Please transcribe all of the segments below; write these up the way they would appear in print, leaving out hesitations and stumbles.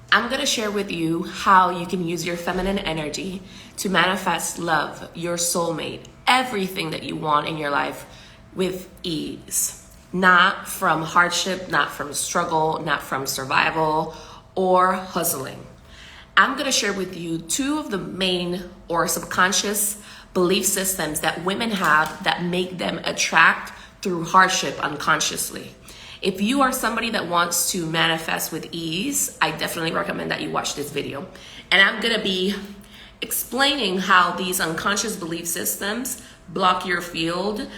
I'm going to share with you how you can use your feminine energy to manifest love, your soulmate, everything that you want in your life with ease. Not from hardship, not from struggle, not from survival or hustling. I'm going to share with you two of the main or subconscious belief systems that women have that make them attract through hardship unconsciously. If you are somebody that wants to manifest with ease, I definitely recommend that you watch this video. And I'm going to be explaining how these unconscious belief systems block your field,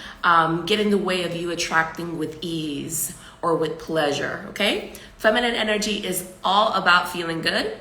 get in the way of you attracting with ease or with pleasure, okay? Feminine energy is all about feeling good.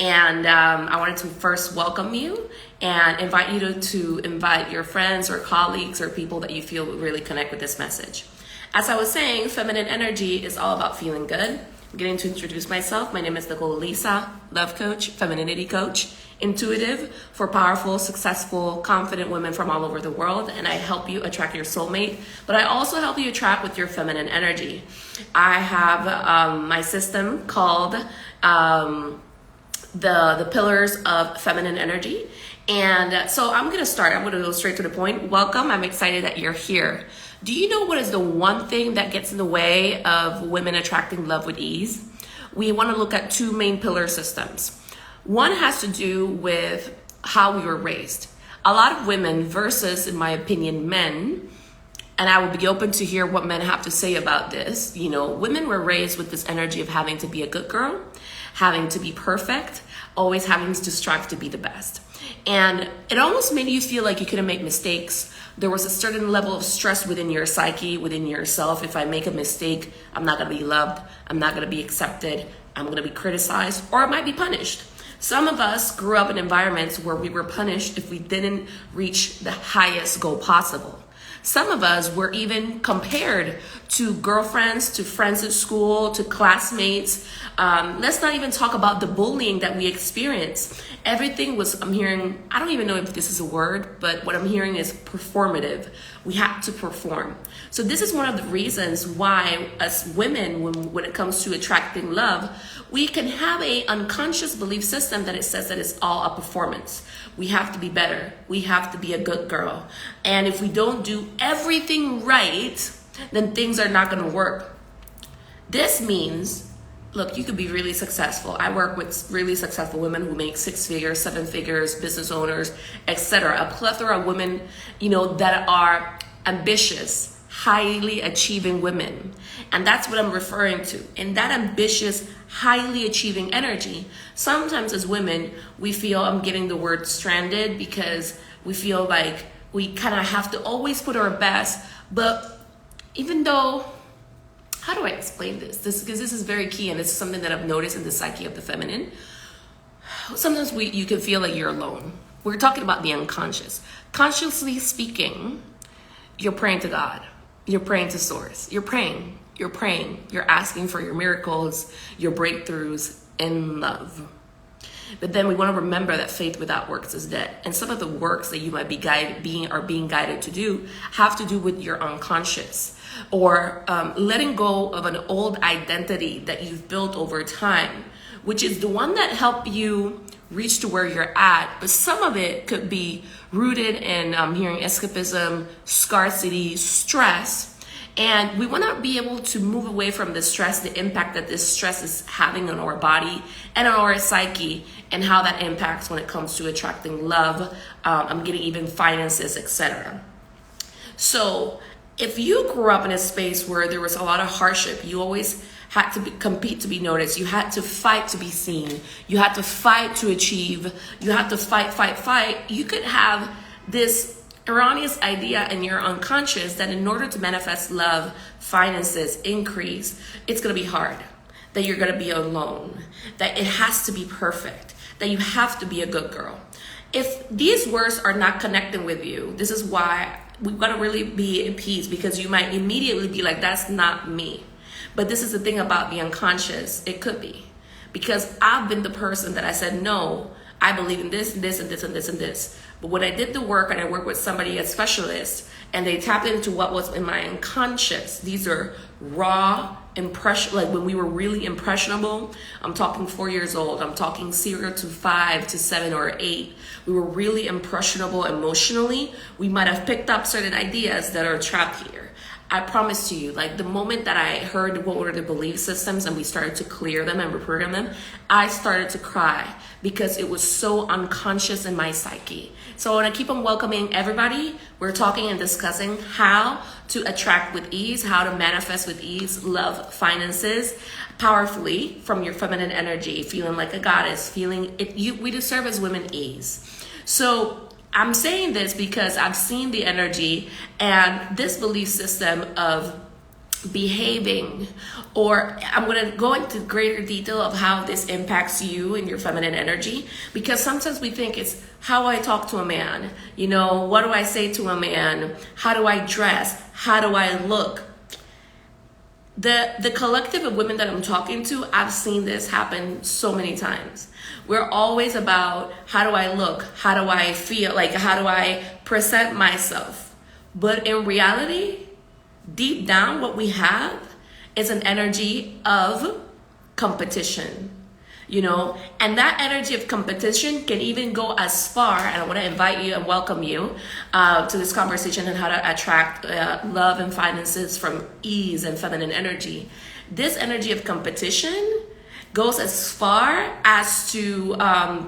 And I wanted to first welcome you and invite you to invite your friends or colleagues or people that you feel would really connect with this message. As I was saying, feminine energy is all about feeling good. I'm getting to introduce myself. My name is Nicole Elissa, love coach, femininity coach, intuitive for powerful, successful, confident women from all over the world. And I help you attract your soulmate, but I also help you attract with your feminine energy. I have my system called the pillars of feminine energy. And so I'm going to start. I'm going to go straight to the point. Welcome. I'm excited that you're here. Do you know what is the one thing that gets in the way of women attracting love with ease? We want to look at two main pillar systems. One has to do with how we were raised. A lot of women versus, in my opinion, men, and I would be open to hear what men have to say about this. You know, women were raised with this energy of having to be a good girl, having to be perfect, always having to strive to be the best. And it almost made you feel like you couldn't make mistakes. There was a certain level of stress within your psyche, within yourself. If I make a mistake, I'm not going to be loved. I'm not going to be accepted. I'm going to be criticized, or I might be punished. Some of us grew up in environments where we were punished if we didn't reach the highest goal possible. Some of us were even compared to girlfriends, to friends at school, to classmates. Let's not even talk about the bullying that we experienced. Everything was, I'm hearing, I don't even know if this is a word, but what I'm hearing is performative. We had to perform. So this is one of the reasons why as women, when it comes to attracting love, we can have an unconscious belief system that it says that it's all a performance. We have to be better. We have to be a good girl. And if we don't do everything right, then things are not going to work. This means, look, you could be really successful. I work with really successful women who make 6 figures, 7 figures, business owners, etc. A plethora of women, that are ambitious, highly achieving women. And that's what I'm referring to. And that ambitious, highly achieving energy, sometimes as women, we feel, I'm getting the word stranded, because we feel like we kind of have to always put our best. But even though, how do I explain this? Because this is very key, and it's something that I've noticed in the psyche of the feminine. Sometimes you can feel like you're alone. We're talking about the unconscious. Consciously speaking, you're praying to God. You're praying to Source. You're praying. You're asking for your miracles, your breakthroughs in love. But then we want to remember that faith without works is dead. And some of the works that you might be being guided to do have to do with your unconscious, or letting go of an old identity that you've built over time, which is the one that helped you reach to where you're at. But some of it could be rooted in hearing escapism, scarcity, stress. And we want to be able to move away from the stress, the impact that this stress is having on our body and on our psyche, and how that impacts when it comes to attracting love, I'm getting even finances, etc. So if you grew up in a space where there was a lot of hardship, you always had to compete to be noticed. You had to fight to be seen. You had to fight to achieve. You had to fight. You could have this erroneous idea in your unconscious that in order to manifest love, finances, increase, it's going to be hard, that you're going to be alone, that it has to be perfect, that you have to be a good girl. If these words are not connecting with you, this is why we've got to really be at peace, because you might immediately be like, that's not me. But this is the thing about the unconscious. It could be, because I've been the person that I said, no, I believe in this and this and this and this and this. But when I did the work and I worked with somebody, a specialist, and they tapped into what was in my unconscious, these are raw impression, like when we were really impressionable. I'm talking 4 years old. I'm talking 0 to 5 to 7 or 8. We were really impressionable emotionally. We might have picked up certain ideas that are trapped here. I promise to you, like the moment that I heard what were the belief systems and we started to clear them and reprogram them, I started to cry because it was so unconscious in my psyche. So I want to keep on welcoming everybody. We're talking and discussing how to attract with ease, how to manifest with ease, love, finances, powerfully from your feminine energy, feeling like a goddess, feeling it. We deserve as women ease. So I'm saying this because I've seen the energy and this belief system of behaving, or I'm going to go into greater detail of how this impacts you and your feminine energy, because sometimes we think it's how I talk to a man, you know, what do I say to a man, how do I dress, how do I look. The collective of women that I'm talking to, I've seen this happen so many times. We're always about how do I look, how do I feel, like how do I present myself. But in reality, deep down, what we have is an energy of competition, you know, and that energy of competition can even go as far, and I want to invite you and welcome you to this conversation on how to attract love and finances from ease and feminine energy. This energy of competition goes as far as to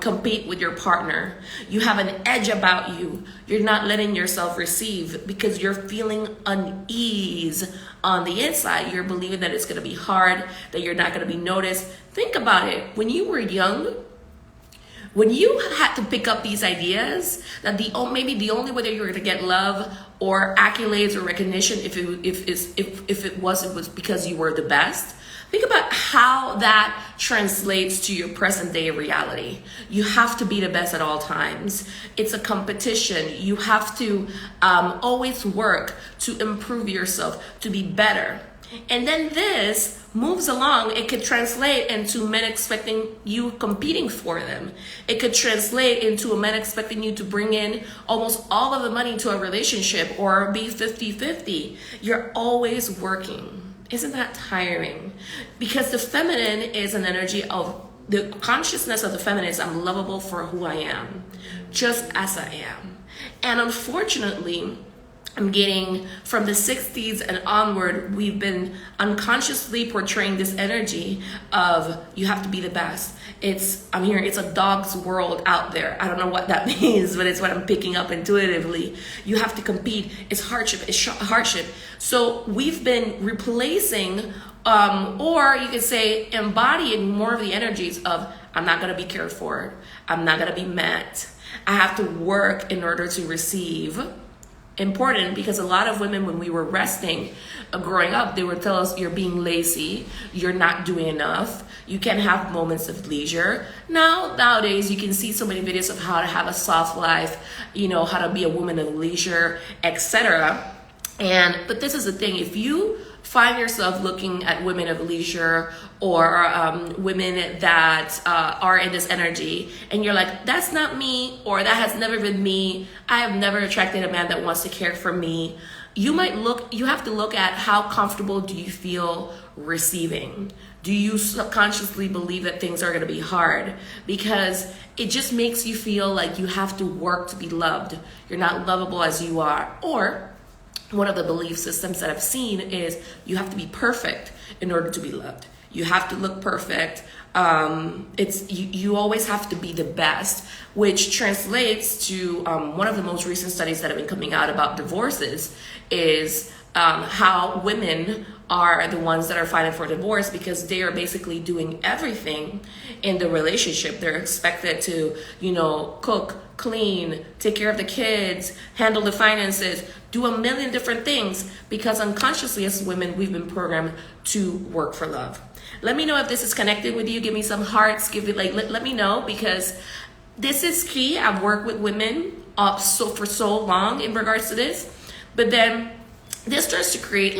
compete with your partner. You have an edge about you. You're not letting yourself receive because you're feeling unease on the inside. You're believing that it's going to be hard, that you're not going to be noticed. Think about it. When you were young, when you had to pick up these ideas that maybe the only way that you were going to get love or accolades or recognition if it was because you were the best. Think about how that translates to your present day reality. You have to be the best at all times. It's a competition. You have to always work to improve yourself, to be better. And then this moves along. It could translate into men expecting you competing for them. It could translate into a man expecting you to bring in almost all of the money to a relationship or be 50-50. You're always working. Isn't that tiring? Because the feminine is an energy of the consciousness of the feminine is I'm lovable for who I am, just as I am. And unfortunately, I'm getting from the 60s and onward, we've been unconsciously portraying this energy of you have to be the best. It's a dog's world out there. I don't know what that means, but it's what I'm picking up intuitively. You have to compete. It's hardship. So we've been replacing, or you could say embodying more of the energies of I'm not going to be cared for. I'm not going to be met. I have to work in order to receive. Important because a lot of women, when we were resting growing up, they would tell us you're being lazy, you're not doing enough, you can't have moments of leisure. Nowadays you can see so many videos of how to have a soft life, you know, how to be a woman of leisure, etc. But this is the thing, if you find yourself looking at women of leisure or women that are in this energy and you're like, that's not me, or that has never been me, I have never attracted a man that wants to care for me, you have to look at how comfortable do you feel receiving. Do you subconsciously believe that things are going to be hard? Because it just makes you feel like you have to work to be loved. You're not lovable as you are. Or one of the belief systems that I've seen is you have to be perfect in order to be loved. You have to look perfect. You always have to be the best, which translates to one of the most recent studies that have been coming out about divorces is how women are the ones that are fighting for divorce because they are basically doing everything in the relationship. They're expected to, cook, clean, take care of the kids, handle the finances, do a million different things because unconsciously as women, we've been programmed to work for love. Let me know if this is connected with you. Give me some hearts. Let me know because this is key. I've worked with women for so long in regards to this, but then this starts to create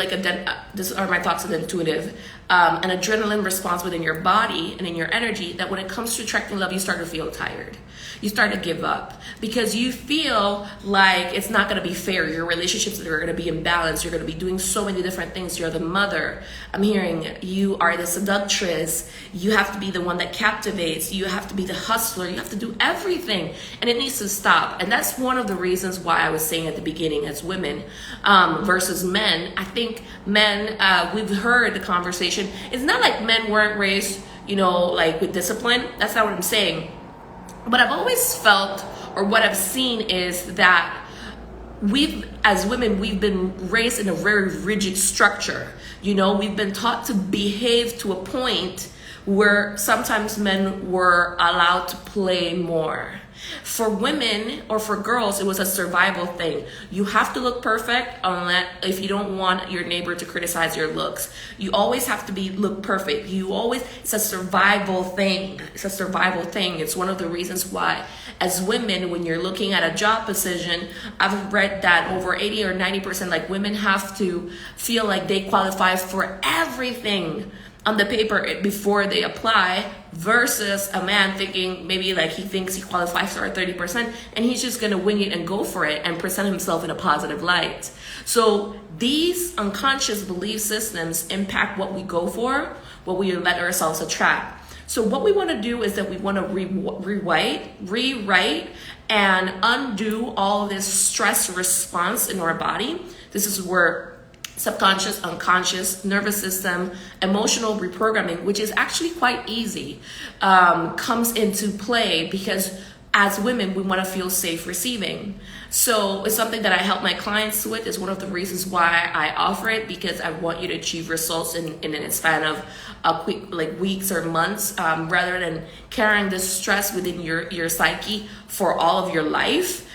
these are my thoughts of intuitive an adrenaline response within your body and in your energy, that when it comes to attracting love, you start to feel tired. You start to give up because you feel like it's not going to be fair. Your relationships are going to be imbalanced. You're going to be doing so many different things. You're the mother. I'm hearing you are the seductress. You have to be the one that captivates. You have to be the hustler. You have to do everything. And it needs to stop. And that's one of the reasons why I was saying at the beginning, as women versus men, I think men, we've heard the conversation. It's not like men weren't raised, like with discipline. That's not what I'm saying. But I've always felt, or what I've seen, is that as women, we've been raised in a very rigid structure. We've been taught to behave to a point where sometimes men were allowed to play more. For women or for girls, it was a survival thing. You have to look perfect if you don't want your neighbor to criticize your looks. You always have to look perfect. It's a survival thing. It's one of the reasons why, as women, when you're looking at a job position, I've read that over 80 or 90%, like, women have to feel like they qualify for everything on the paper before they apply, versus a man thinking maybe like he thinks he qualifies for 30% and he's just gonna wing it and go for it and present himself in a positive light. So these unconscious belief systems impact what we go for, what we let ourselves attract. So what we want to do is that we want to rewrite and undo all this stress response in our body. This is where subconscious, unconscious, nervous system, emotional reprogramming, which is actually quite easy, comes into play, because as women, we want to feel safe receiving. So it's something that I help my clients with. It's one of the reasons why I offer it, because I want you to achieve results in a span of weeks or months, rather than carrying this stress within your psyche for all of your life.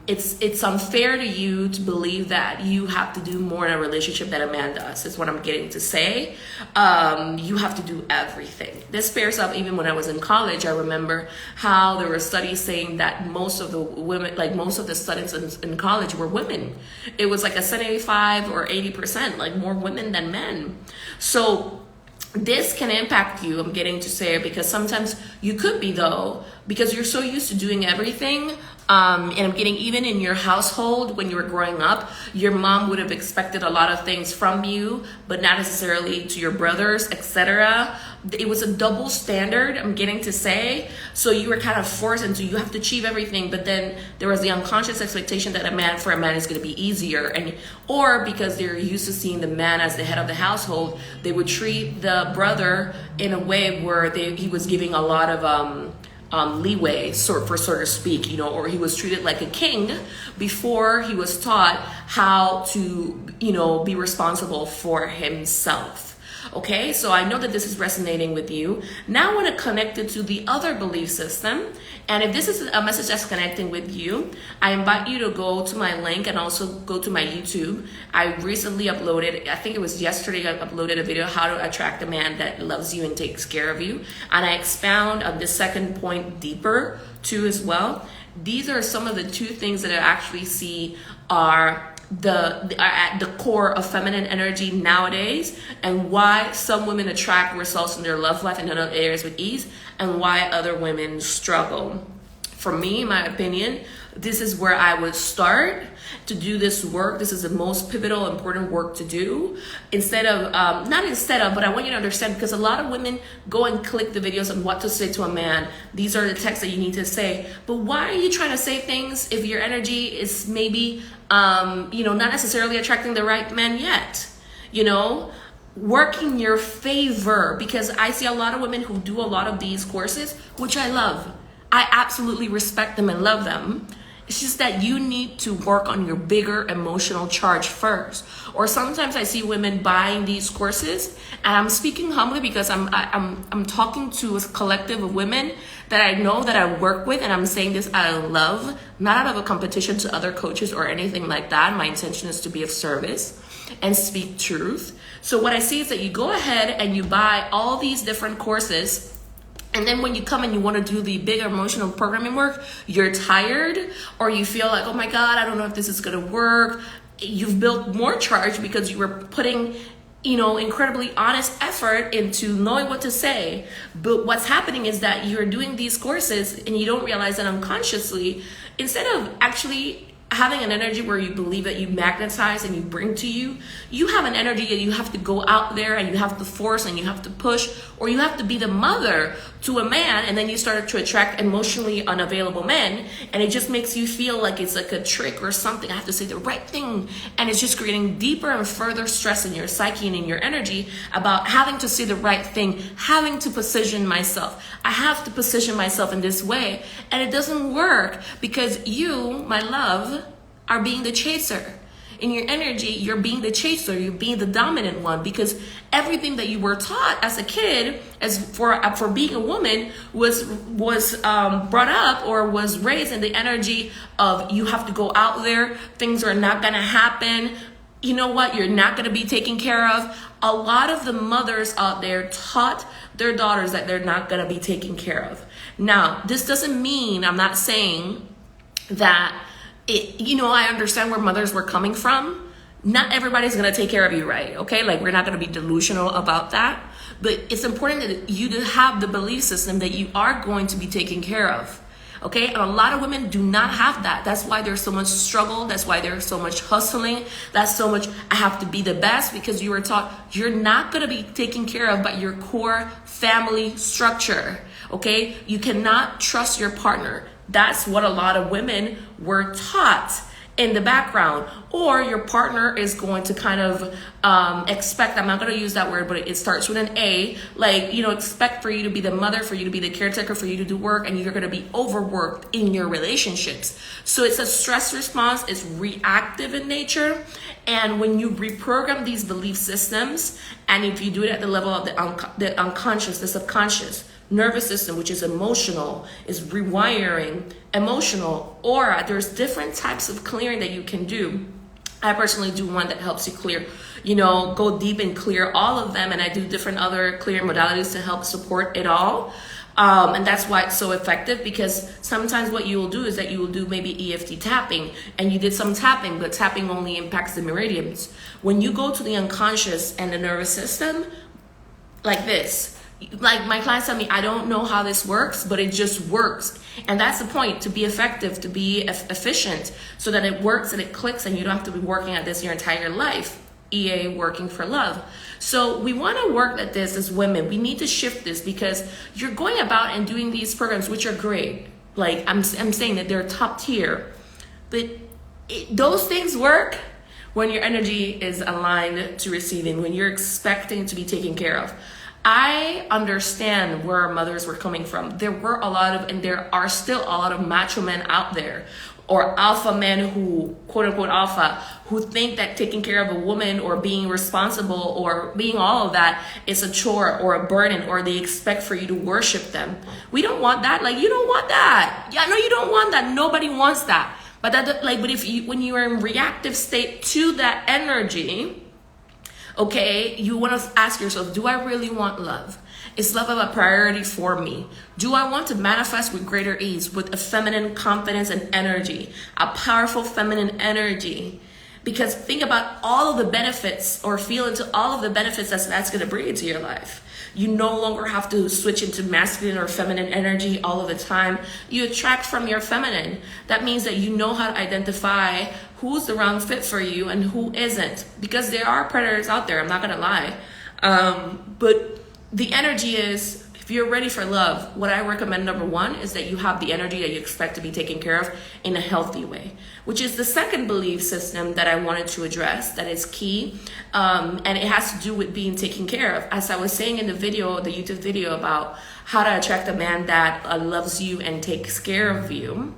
It's unfair to you to believe that you have to do more in a relationship than a man does. Is what I'm getting to say. You have to do everything. This pairs up even when I was in college. I remember how there were studies saying that most of the women, like most of the students in college, were women. It was like a 75 or 80%, like more women than men. So this can impact you, I'm getting to say, because sometimes you could be, though, because you're so used to doing everything. And I'm getting, even in your household, when you were growing up, your mom would have expected a lot of things from you, but not necessarily to your brothers, etc. It was a double standard, I'm getting to say. So you were kind of forced into, you have to achieve everything, but then there was the unconscious expectation that for a man is going to be easier, or because they're used to seeing the man as the head of the household, they would treat the brother in a way where he was giving a lot of leeway, so to speak, or he was treated like a king before he was taught how to, be responsible for himself. Okay, so I know that this is resonating with you. Now I want to connect it to the other belief system. And if this is a message that's connecting with you, I invite you to go to my link and also go to my YouTube. I recently uploaded, I think it was yesterday, I uploaded a video, how to attract a man that loves you and takes care of you. And I expound on the second point deeper too as well. These are some of the two things that I actually see are at the core of feminine energy nowadays, and why some women attract results in their love life and in other areas with ease, and why other women struggle. For me, in my opinion, this is where I would start to do this work. This is the most pivotal, important work to do. But I want you to understand, because a lot of women go and click the videos on what to say to a man. These are the texts that you need to say. But why are you trying to say things if your energy is maybe, not necessarily attracting the right man yet? Work in your favor, because I see a lot of women who do a lot of these courses, which I love. I absolutely respect them and love them. It's just that you need to work on your bigger emotional charge first. Or sometimes I see women buying these courses, and I'm speaking humbly because I'm talking to a collective of women that I know, that I work with, and I'm saying this out of love, not out of a competition to other coaches or anything like that. My intention is to be of service and speak truth. So what I see is that you go ahead and you buy all these different courses, and then when you come and you want to do the big emotional programming work, you're tired, or you feel like, oh my God, I don't know if this is going to work. You've built more charge because you were putting incredibly honest effort into knowing what to say. But what's happening is that you're doing these courses and you don't realize that unconsciously, instead of actually having an energy where you believe that you magnetize and you bring to you, you have an energy that you have to go out there and you have to force and you have to push, or you have to be the mother to a man, and then you start to attract emotionally unavailable men, and it just makes you feel like it's like a trick or something. I have to say the right thing, and it's just creating deeper and further stress in your psyche and in your energy about having to say the right thing, having to position myself. I have to position myself in this way, and it doesn't work because you, my love, are being the chaser. In your energy, you're being the chaser, you're being the dominant one, because everything that you were taught as a kid, as for being a woman, was brought up or was raised in the energy of you have to go out there, things are not gonna happen, you know what, you're not gonna be taken care of. A lot of the mothers out there taught their daughters that they're not gonna be taken care of. Now, this doesn't mean, I'm not saying that I understand where mothers were coming from. Not everybody's going to take care of you, right? Okay. Like, we're not going to be delusional about that, but it's important that you to have the belief system that you are going to be taken care of. Okay. And a lot of women do not have that. That's why there's so much struggle. That's why there's so much hustling. That's so much, I have to be the best, because you were taught you're not going to be taken care of by your core family structure. Okay. You cannot trust your partner. That's what a lot of women were taught in the background. Or your partner is going to kind of expect, I'm not going to use that word, but it starts with an A, like, expect for you to be the mother, for you to be the caretaker, for you to do work, and you're going to be overworked in your relationships. So it's a stress response, it's reactive in nature. And when you reprogram these belief systems, and if you do it at the level of the unconscious, the subconscious, nervous system, which is emotional, is rewiring emotional aura. There's different types of clearing that you can do. I personally do one that helps you clear, go deep and clear all of them. And I do different other clearing modalities to help support it all. And that's why it's so effective, because sometimes what you will do is that you will do maybe EFT tapping, and you did some tapping, but tapping only impacts the meridians. When you go to the unconscious and the nervous system, like this, like my clients tell me, I don't know how this works, but it just works. And that's the point, to be effective, to be efficient, so that it works and it clicks and you don't have to be working at this your entire life. EA, working for love. So we want to work at this as women. We need to shift this, because you're going about and doing these programs, which are great. Like I'm saying that they're top tier, but those things work when your energy is aligned to receiving, when you're expecting to be taken care of. I understand where our mothers were coming from. There were a lot of, and there are still a lot of macho men out there, or alpha men who, quote unquote alpha, who think that taking care of a woman or being responsible or being all of that is a chore or a burden, or they expect for you to worship them. We don't want that. Like, you don't want that. Yeah, no, you don't want that. Nobody wants that. But but if you, when you are in reactive state to that energy, okay, you want to ask yourself, do I really want love? Is love a priority for me? Do I want to manifest with greater ease, with a feminine confidence and energy, a powerful feminine energy? Because think about all of the benefits, or feel into all of the benefits that's going to bring into your life. You no longer have to switch into masculine or feminine energy all of the time. You attract from your feminine. That means that you know how to identify who's the wrong fit for you and who isn't. Because there are predators out there, I'm not going to lie. But the energy is, if you're ready for love, what I recommend, number one, is that you have the energy that you expect to be taken care of in a healthy way, which is the second belief system that I wanted to address that is key. And it has to do with being taken care of. As I was saying in the video, the YouTube video about how to attract a man that loves you and takes care of you,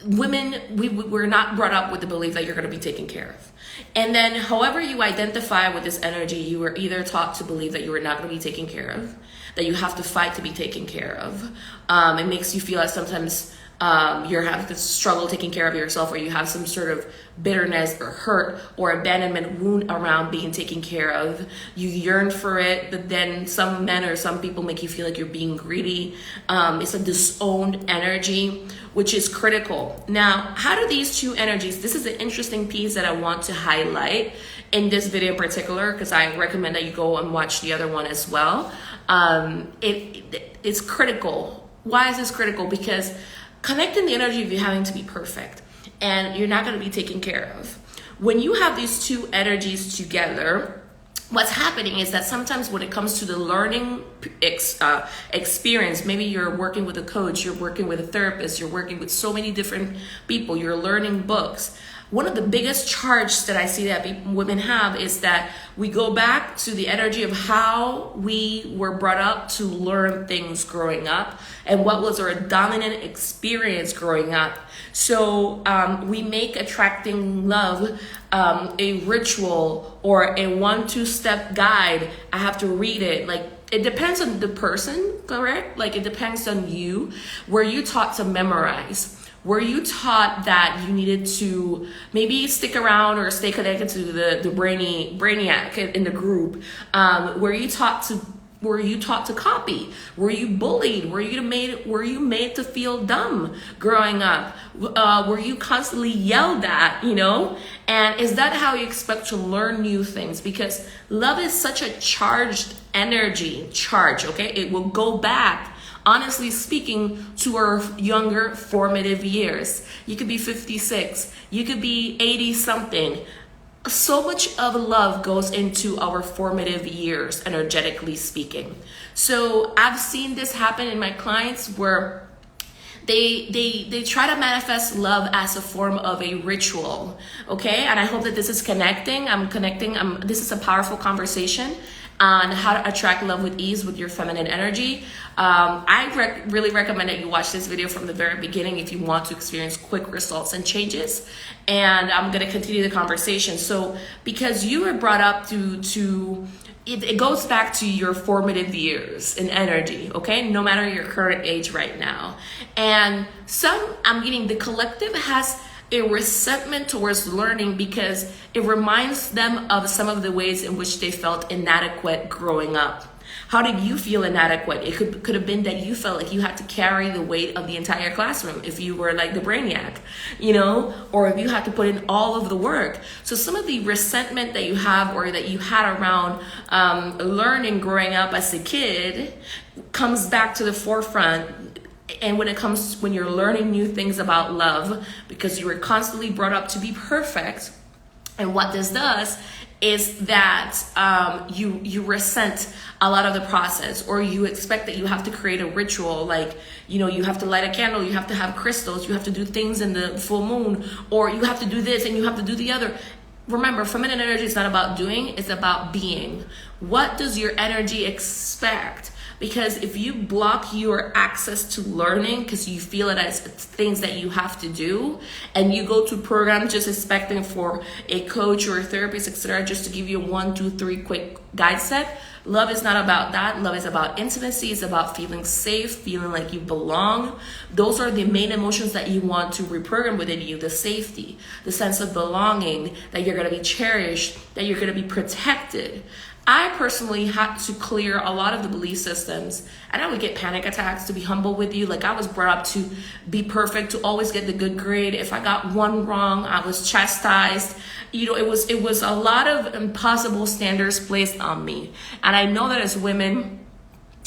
women, we're not brought up with the belief that you're going to be taken care of. And then however you identify with this energy, you were either taught to believe that you were not going to be taken care of, that you have to fight to be taken care of. It makes you feel like sometimes you're having to struggle taking care of yourself, or you have some sort of bitterness or hurt or abandonment wound around being taken care of. You yearn for it, but then some men or some people make you feel like you're being greedy. It's a disowned energy, which is critical. Now, how do these two energies, this is an interesting piece that I want to highlight, in this video in particular, because I recommend that you go and watch the other one as well. It's critical. Why is this critical? Because connecting the energy of you having to be perfect and you're not going to be taken care of. When you have these two energies together, what's happening is that sometimes when it comes to the learning experience, maybe you're working with a coach, you're working with a therapist, you're working with so many different people, you're learning books. One of the biggest charge that I see that women have is that we go back to the energy of how we were brought up to learn things growing up and what was our dominant experience growing up. So we make attracting love a ritual or a 1-2 step guide. I have to read it. Like, it depends on the person, correct? Like, it depends on you. Were you taught to memorize? Were you taught that you needed to maybe stick around or stay connected to the brainiac in the group? Were you taught to copy? Were you bullied? Were you made to feel dumb growing up? Were you constantly yelled at, And is that how you expect to learn new things? Because love is such a charged energy, okay? It will go back, honestly speaking, to our younger formative years. You could be 56, you could be 80 something. So much of love goes into our formative years, energetically speaking. So I've seen this happen in my clients where they try to manifest love as a form of a ritual, okay? And I hope that this is connecting. This is a powerful conversation on how to attract love with ease with your feminine energy. I really recommend that you watch this video from the very beginning if you want to experience quick results and changes. And I'm going to continue the conversation. So because you were brought up it goes back to your formative years in energy, okay? No matter your current age right now. And the collective has a resentment towards learning because it reminds them of some of the ways in which they felt inadequate growing up. How did you feel inadequate? It could have been that you felt like you had to carry the weight of the entire classroom if you were like the brainiac, or if you had to put in all of the work. So some of the resentment that you have or that you had around learning growing up as a kid comes back to the forefront. And when you're learning new things about love, because you were constantly brought up to be perfect, and what this does is that you resent a lot of the process, or you expect that you have to create a ritual, like, you have to light a candle, you have to have crystals, you have to do things in the full moon, or you have to do this and you have to do the other. Remember, feminine energy is not about doing, it's about being. What does your energy expect? Because if you block your access to learning because you feel it as things that you have to do, and you go to programs just expecting for a coach or a therapist, etc., just to give you a 1, 2, 3 quick guide set, love is not about that. Love is about intimacy. It's about feeling safe, feeling like you belong. Those are the main emotions that you want to reprogram within you: the safety, the sense of belonging, that you're going to be cherished, that you're going to be protected. I personally had to clear a lot of the belief systems, and I would get panic attacks, to be humble with you. Like, I was brought up to be perfect, to always get the good grade. If I got one wrong, I was chastised. It was a lot of impossible standards placed on me. And I know that as women,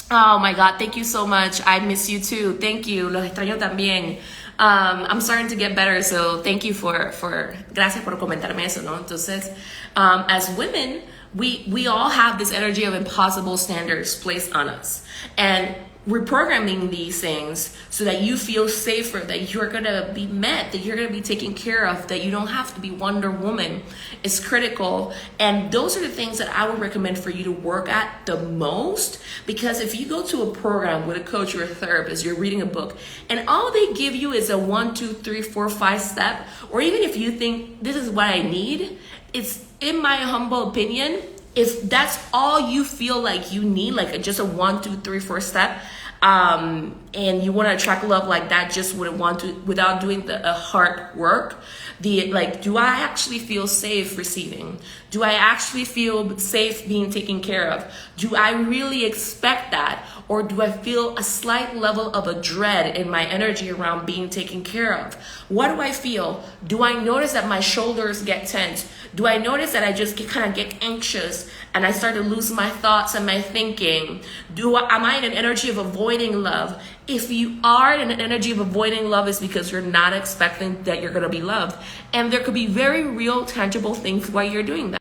oh my God, thank you so much. I miss you too. Thank you. Los extraño también. I'm starting to get better, so thank you gracias por comentarme eso, ¿no? Entonces, as women, we all have this energy of impossible standards placed on us, and reprogramming these things so that you feel safer, that you're gonna be met, that you're gonna be taken care of, that you don't have to be Wonder Woman is critical. And those are the things that I would recommend for you to work at the most, because if you go to a program with a coach or a therapist, you're reading a book, and all they give you is a 1, 2, 3, 4, 5 step, or even if you think this is what I need, it's, in my humble opinion, if that's all you feel like you need, like just a 1, 2, 3, 4 step, and you want to attract love like that, just without doing the hard work, do I actually feel safe receiving? Do I actually feel safe being taken care of? Do I really expect that? Or do I feel a slight level of a dread in my energy around being taken care of? What do I feel? Do I notice that my shoulders get tense? Do I notice that I just kind of get anxious and I start to lose my thoughts and my thinking? Am I in an energy of avoiding love? If you are in an energy of avoiding love, it's because you're not expecting that you're going to be loved. And there could be very real, tangible things why you're doing that.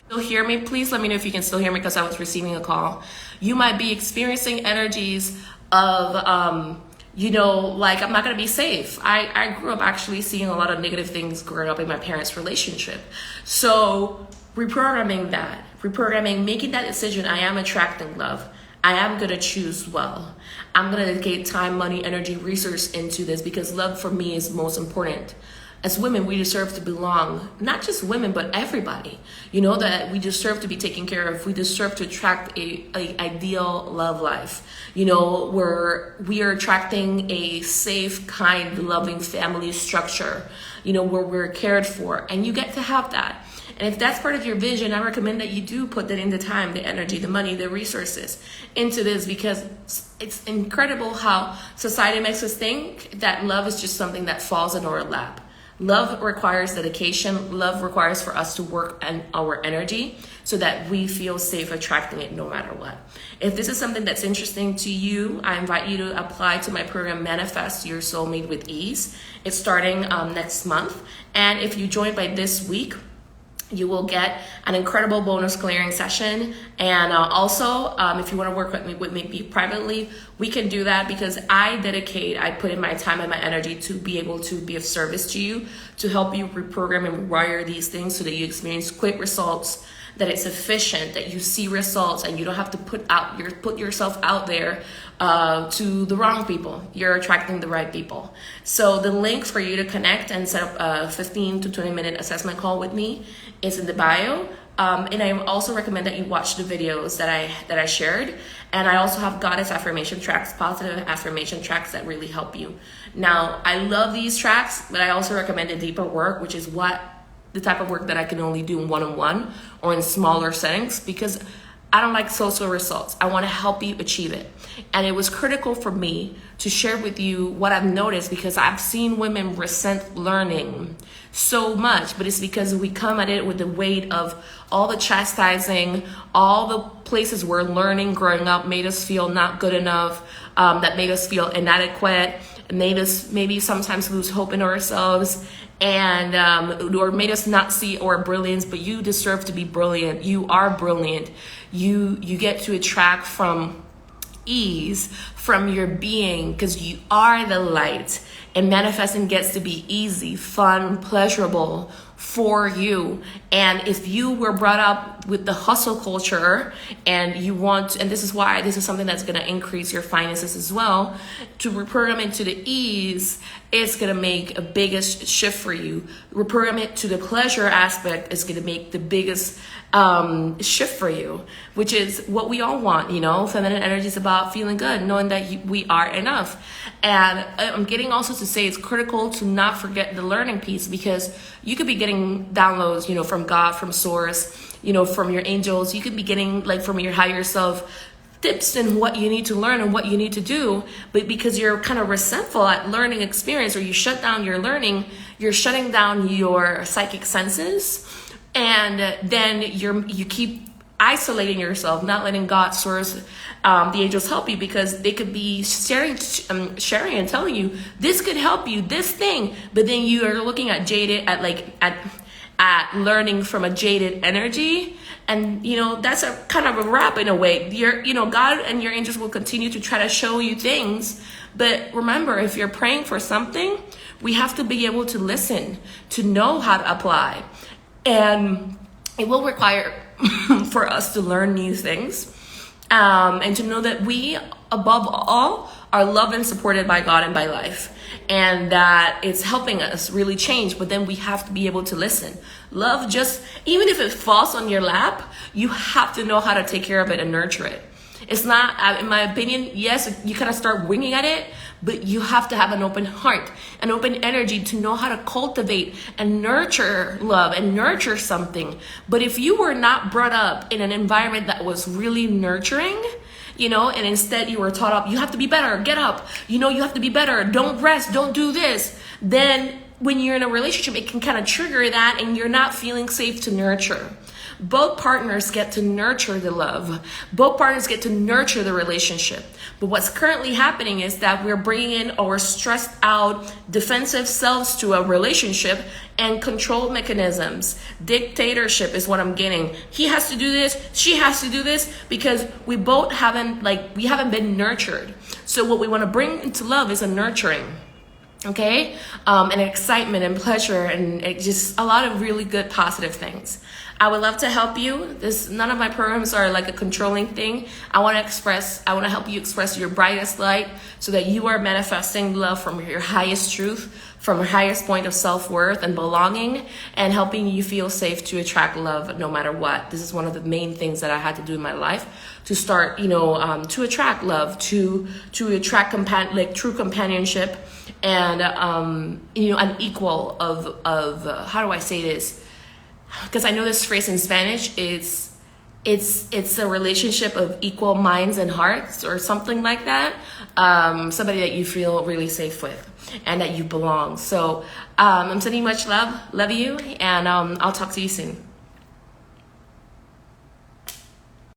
Still hear me? Please let me know if you can still hear me, because I was receiving a call. You might be experiencing energies of, like, I'm not going to be safe. I grew up actually seeing a lot of negative things growing up in my parents' relationship. So reprogramming that, making that decision, I am attracting love. I am going to choose well. I'm going to dedicate time, money, energy, resource into this, because love for me is most important. As women, we deserve to belong, not just women, but everybody. That we deserve to be taken care of. We deserve to attract a ideal love life. Where we are attracting a safe, kind, loving family structure, where we're cared for, and you get to have that. And if that's part of your vision, I recommend that you do put that in the time, the energy, the money, the resources into this, because it's incredible how society makes us think that love is just something that falls in our lap. Love requires dedication. Love requires for us to work on our energy so that we feel safe attracting it no matter what. If this is something that's interesting to you, I invite you to apply to my program, Manifest Your Soulmate with Ease. It's starting next month. And if you join by this week, you will get an incredible bonus clearing session. And also, if you want to work with me privately, we can do that, because I put in my time and my energy to be able to be of service to you, to help you reprogram and rewire these things so that you experience quick results, that it's efficient, that you see results, and you don't have to put yourself out there to the wrong people. You're attracting the right people. So the link for you to connect and set up a 15 to 20 minute assessment call with me is in the bio. And I also recommend that you watch the videos that I shared. And I also have Goddess affirmation tracks, positive affirmation tracks that really help you. Now, I love these tracks, but I also recommend a deeper work, which is the type of work that I can only do one-on-one or in smaller settings, because I don't like social results. I want to help you achieve it. And it was critical for me to share with you what I've noticed, because I've seen women resent learning so much, but it's because we come at it with the weight of all the chastising, all the places where learning growing up made us feel not good enough, that made us feel inadequate, made us maybe sometimes lose hope in ourselves, and or made us not see our brilliance. But you deserve to be brilliant. You are brilliant. You get to attract from ease from your being, because you are the light, and manifesting gets to be easy, fun, pleasurable for you. And if you were brought up with the hustle culture and you want, and this is why this is something that's going to increase your finances as well, to reprogram into the ease, it's going to make a biggest shift for you. Reprogram it to the pleasure aspect is going to make the biggest shift for you, which is what we all want. Feminine energy is about feeling good, knowing that we are enough. And I'm getting also to say it's critical to not forget the learning piece, because you could be getting downloads, from God, from source, from your angels. You could be getting from your higher self tips and what you need to learn and what you need to do, but because you're kind of resentful at learning experience, or you shut down your learning, you're shutting down your psychic senses, and then you keep isolating yourself, not letting God, source, the angels help you, because they could be sharing and telling you this could help you, this thing, but then you are looking at at learning from a jaded energy. And, that's a kind of a wrap in a way. God and your angels will continue to try to show you things. But remember, if you're praying for something, we have to be able to listen, to know how to apply. And it will require for us to learn new things. And to know that we, above all, are loved and supported by God and by life. And that it's helping us really change, but then we have to be able to listen. Love, just even if it falls on your lap, you have to know how to take care of it and nurture it. It's not, in my opinion, yes, you kind of start winging at it, but you have to have an open heart, an open energy to know how to cultivate and nurture love and nurture something. But if you were not brought up in an environment that was really nurturing, and instead you were taught up, you have to be better, get up, you have to be better, don't rest, don't do this, then when you're in a relationship, it can kind of trigger that and you're not feeling safe to nurture. Both partners get to nurture the love. Both partners get to nurture the relationship. But what's currently happening is that we're bringing in our stressed out defensive selves to a relationship and control mechanisms. Dictatorship is what I'm getting. He has to do this, she has to do this, because we both haven't been nurtured. So what we want to bring into love is a nurturing. Okay? And excitement and pleasure and just a lot of really good positive things. I would love to help you. None of my programs are like a controlling thing. I want to help you express your brightest light so that you are manifesting love from your highest truth, from your highest point of self-worth and belonging, and helping you feel safe to attract love no matter what. This is one of the main things that I had to do in my life to start, to attract love, to attract true companionship and, an equal of how do I say this? Because I know this phrase in Spanish, it's a relationship of equal minds and hearts or something like that. Somebody that you feel really safe with and that you belong. So I'm sending you much love you, and I'll talk to you soon.